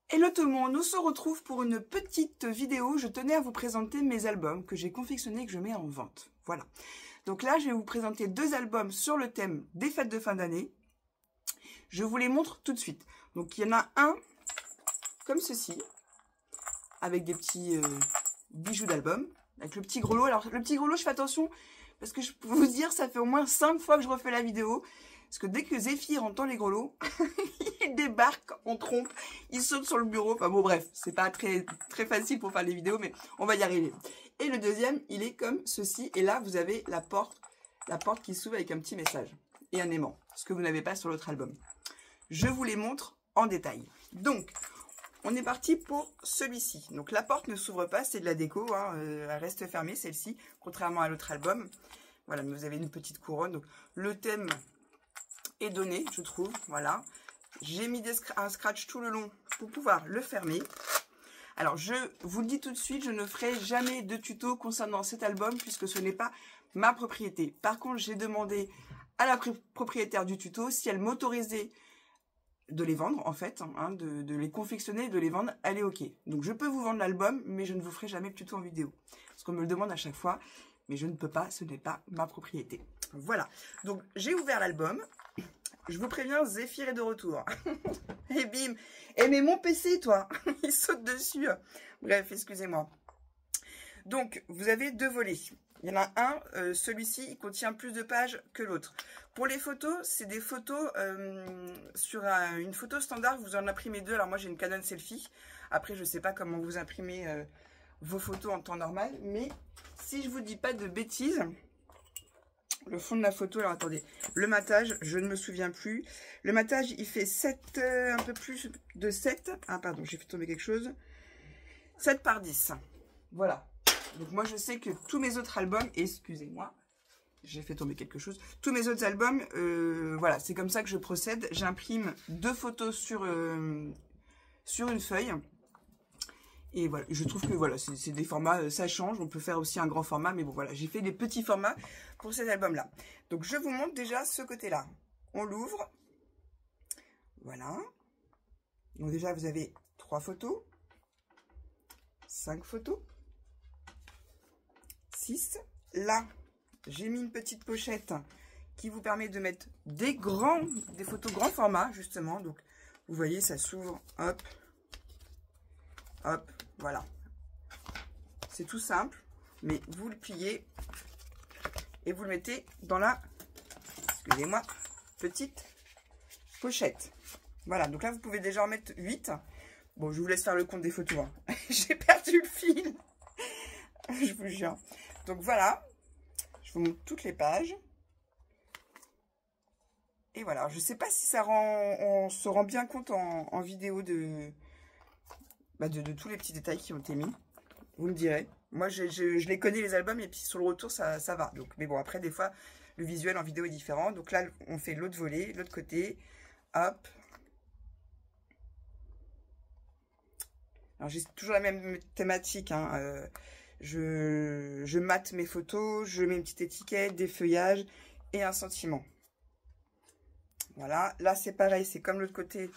Hello tout le monde, on se retrouve pour une petite vidéo. Je tenais à vous présenter mes albums que j'ai confectionnés et que je mets en vente. Voilà. Donc là, je vais vous présenter deux albums sur le thème des fêtes de fin d'année. Je vous les montre tout de suite. Donc il y en a un comme ceci, avec des petits bijoux d'album, avec le petit grelot. Alors le petit grelot, je fais attention parce que je peux vous dire, ça fait au moins 5 fois que je refais la vidéo. Parce que dès que Zéphyr entend les grelots, il débarque en trompe, il saute sur le bureau. Enfin bon, bref, c'est pas très facile pour faire les vidéos, mais on va y arriver. Et le deuxième, il est comme ceci. Et là, vous avez la porte qui s'ouvre avec un petit message et un aimant, ce que vous n'avez pas sur l'autre album. Je vous les montre en détail. Donc, on est parti pour celui-ci. Donc, la porte ne s'ouvre pas, c'est de la déco, hein, elle reste fermée, celle-ci, contrairement à l'autre album. Voilà, mais vous avez une petite couronne. Donc, le thème est donné, je trouve. Voilà. J'ai mis un scratch tout le long pour pouvoir le fermer. Alors, je vous le dis tout de suite, je ne ferai jamais de tuto concernant cet album puisque ce n'est pas ma propriété. Par contre, j'ai demandé à la propriétaire du tuto si elle m'autorisait de les vendre, en fait, hein, de les confectionner et de les vendre. Elle est OK. Donc, je peux vous vendre l'album, mais je ne vous ferai jamais le tuto en vidéo. Parce qu'on me le demande à chaque fois, mais je ne peux pas, ce n'est pas ma propriété. Voilà. Donc, j'ai ouvert l'album. Je vous préviens, Zéphyr est de retour. Et bim. Et mais mon PC, toi, il saute dessus. Bref, excusez-moi. Donc, vous avez deux volets. Il y en a un, celui-ci, il contient plus de pages que l'autre. Pour les photos, c'est des photos sur une photo standard. Vous en imprimez deux. Alors moi, j'ai une Canon Selfie. Après, je ne sais pas comment vous imprimez vos photos en temps normal. Mais si je vous dis pas de bêtises... Le fond de la photo, alors attendez, le matage, je ne me souviens plus. Le matage, il fait 7, un peu plus de 7. Ah pardon, j'ai fait tomber quelque chose. 7 par 10. Voilà. Donc moi, je sais que tous mes autres albums, excusez-moi, j'ai fait tomber quelque chose. Tous mes autres albums, voilà, c'est comme ça que je procède. J'imprime deux photos sur une feuille. Et voilà, je trouve que voilà, c'est des formats, ça change. On peut faire aussi un grand format, mais bon voilà, j'ai fait des petits formats pour cet album-là. Donc je vous montre déjà ce côté-là. On l'ouvre. Voilà. Donc déjà, vous avez 3 photos, 5 photos, 6. Là, j'ai mis une petite pochette qui vous permet de mettre des photos grand format, justement. Donc, vous voyez, ça s'ouvre, hop, hop. Voilà, c'est tout simple, mais vous le pliez et vous le mettez dans la, excusez-moi, petite pochette. Voilà, donc là, vous pouvez déjà en mettre 8. Bon, je vous laisse faire le compte des photos. Hein. J'ai perdu le fil, je vous jure. Donc voilà, je vous montre toutes les pages. Et voilà, je ne sais pas si ça rend, on se rend bien compte en vidéo de tous les petits détails qui ont été mis. Vous me direz. Moi, je les connais, les albums, et puis sur le retour, ça va. Donc, mais bon, après, des fois, le visuel en vidéo est différent. Donc là, on fait l'autre volet, l'autre côté. Hop. Alors, j'ai toujours la même thématique. Hein. Je mate mes photos, je mets une petite étiquette, des feuillages et un sentiment. Voilà. Là, c'est pareil, c'est comme l'autre côté.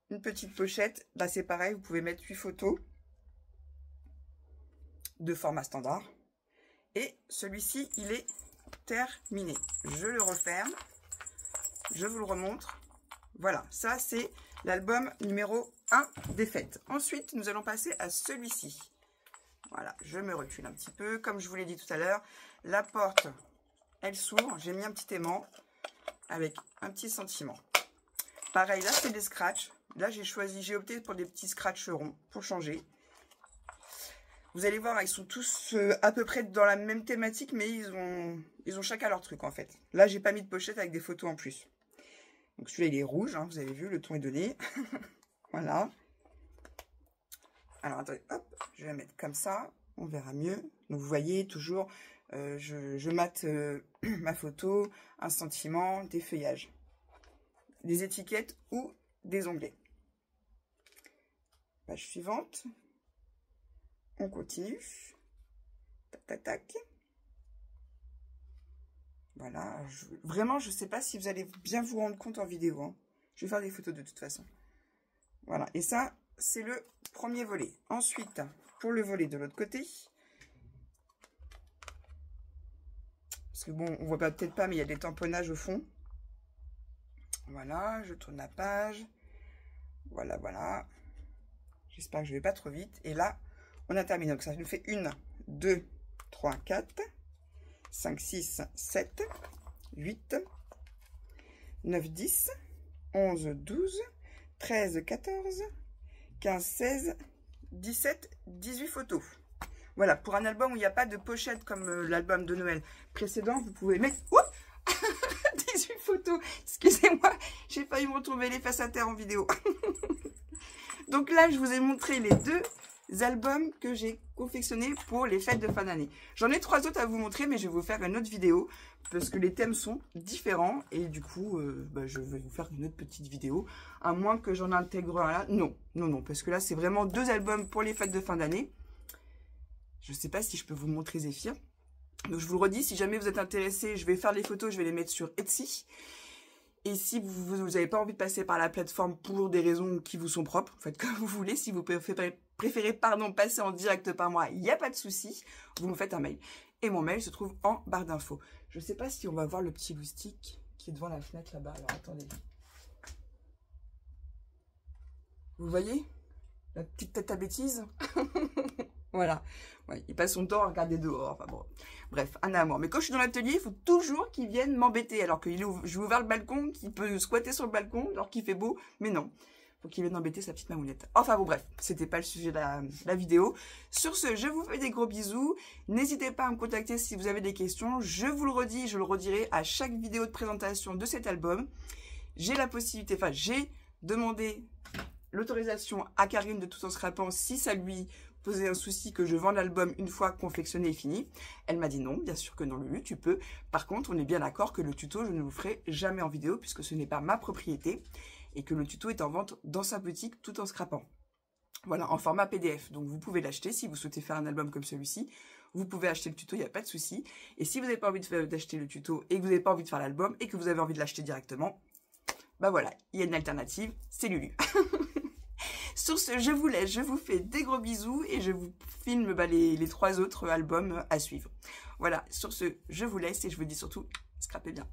Une petite pochette, là c'est pareil, vous pouvez mettre 8 photos de format standard. Et celui-ci, il est terminé. Je le referme, je vous le remontre. Voilà, ça c'est l'album numéro 1 des fêtes. Ensuite, nous allons passer à celui-ci. Voilà, je me recule un petit peu. Comme je vous l'ai dit tout à l'heure, la porte, elle s'ouvre. J'ai mis un petit aimant avec un petit sentiment. Pareil, là c'est des scratchs. Là, j'ai opté pour des petits scratcherons pour changer. Vous allez voir, ils sont tous à peu près dans la même thématique, mais ils ont chacun leur truc, en fait. Là, j'ai pas mis de pochette avec des photos en plus. Donc, celui-là, il est rouge, hein, vous avez vu, le ton est donné. Voilà. Alors, attendez, hop, je vais mettre comme ça, on verra mieux. Donc, vous voyez, toujours, je mate ma photo, un sentiment, des feuillages, des étiquettes ou des onglets. Page suivante. On continue. Tac, tac, tac. Voilà. Vraiment, je ne sais pas si vous allez bien vous rendre compte en vidéo. Hein. Je vais faire des photos de toute façon. Voilà. Et ça, c'est le premier volet. Ensuite, pour le volet de l'autre côté, parce que bon, on voit peut-être pas, mais il y a des tamponnages au fond. Voilà, je tourne la page. Voilà, voilà. J'espère que je vais pas trop vite. Et là, on a terminé. Donc ça nous fait 1, 2, 3, 4, 5, 6, 7, 8, 9, 10, 11, 12, 13, 14, 15, 16, 17, 18 photos. Voilà, pour un album où il n'y a pas de pochette comme l'album de Noël précédent, vous pouvez mettre... 18 photos. Excusez-moi, j'ai failli me retrouver les faces à terre en vidéo. Donc là, je vous ai montré les deux albums que j'ai confectionnés pour les fêtes de fin d'année. J'en ai 3 autres à vous montrer, mais je vais vous faire une autre vidéo parce que les thèmes sont différents et du coup, je vais vous faire une autre petite vidéo, à moins que j'en intègre un là. Non, non, non, parce que là, c'est vraiment 2 albums pour les fêtes de fin d'année. Je ne sais pas si je peux vous montrer Zéphyr. Donc je vous le redis, si jamais vous êtes intéressé, je vais faire les photos, je vais les mettre sur Etsy. Et si vous n'avez pas envie de passer par la plateforme pour des raisons qui vous sont propres, faites comme vous voulez. Si vous préférez passer en direct par moi, il n'y a pas de souci. Vous me faites un mail. Et mon mail se trouve en barre d'infos. Je ne sais pas si on va voir le petit loustic qui est devant la fenêtre là-bas. Alors attendez. Vous voyez la petite tête à bêtise. Voilà. Ouais, il passe son temps à regarder dehors. Enfin bon. Bref, un amour. Mais quand je suis dans l'atelier, il faut toujours qu'il vienne m'embêter. Alors que je vais ouvrir le balcon, qu'il peut squatter sur le balcon, alors qu'il fait beau. Mais non. Faut qu'il vienne embêter sa petite mamounette. Enfin bon, bref. C'était pas le sujet de la vidéo. Sur ce, je vous fais des gros bisous. N'hésitez pas à me contacter si vous avez des questions. Je vous le redis, je le redirai à chaque vidéo de présentation de cet album. J'ai la possibilité, enfin, j'ai demandé l'autorisation à Karine de Tout en Scrapant si ça lui posait un souci que je vende l'album une fois confectionné et fini. Elle m'a dit non, bien sûr que non, Lulu, tu peux. Par contre, on est bien d'accord que le tuto, je ne vous ferai jamais en vidéo puisque ce n'est pas ma propriété et que le tuto est en vente dans sa boutique Tout en Scrapant. Voilà, en format PDF. Donc, vous pouvez l'acheter si vous souhaitez faire un album comme celui-ci. Vous pouvez acheter le tuto, il n'y a pas de souci. Et si vous n'avez pas envie d'acheter le tuto et que vous n'avez pas envie de faire l'album et que vous avez envie de l'acheter directement, bah voilà, il y a une alternative, c'est Lulu. Sur ce, je vous laisse, je vous fais des gros bisous et je vous filme les 3 autres albums à suivre. Voilà, sur ce, je vous laisse et je vous dis surtout, scrapez bien.